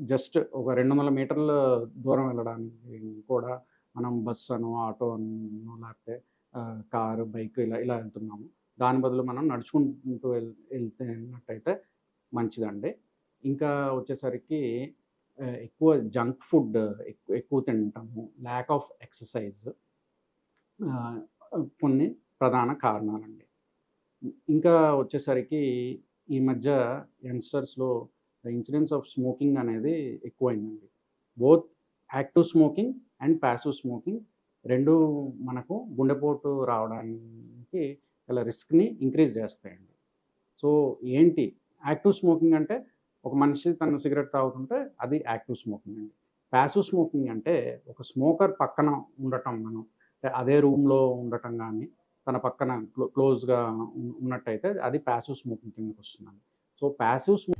Just ఒక 200 మీటర్ల దూరం వెళ్ళడానికి కూడా మనం బస్ అనో, ఆటో అనో లేకపోతే కారు, బైక్ ఇలా వెళ్తున్నాము. దాని బదులు మనం నడుచుకుంటూ ఎళ్ళినట్టయితే మంచిదండి. ఇంకా వచ్చేసరికి ఎక్కువ జంక్ ఫుడ్ ఎక్కువ తింటాము. ల్యాక్ ఆఫ్ ఎక్సర్‌సైజ్ ఆహ్, కొన్ని ప్రధాన కారణాలండి. ఇంకా వచ్చేసరికి ఈ మధ్య యంగ్‌స్టర్స్‌లో ద ఇన్సిడెన్స్ ఆఫ్ స్మోకింగ్ అనేది ఎక్కువైందండి. Both active smoking and passive smoking 2 మనకు గుండెపోటు రావడానికి గల రిస్క్‌ని ఇంక్రీజ్ చేస్తాయండి. సో, ఏంటి యాక్టివ్ స్మోకింగ్ అంటే ఒక మనిషి తను సిగరెట్ తాగుతుంటే అది యాక్టివ్ స్మోకింగ్ అండి. పాసివ్ స్మోకింగ్ అంటే ఒక స్మోకర్ పక్కన ఉండటం మనం అదే రూమ్‌లో ఉండటం గాని, తన పక్కన క్లోజ్‌గా ఉన్నట్టయితే అది పాసివ్ స్మోకింగ్ కిందకొస్తుందండి. So, passive స్మో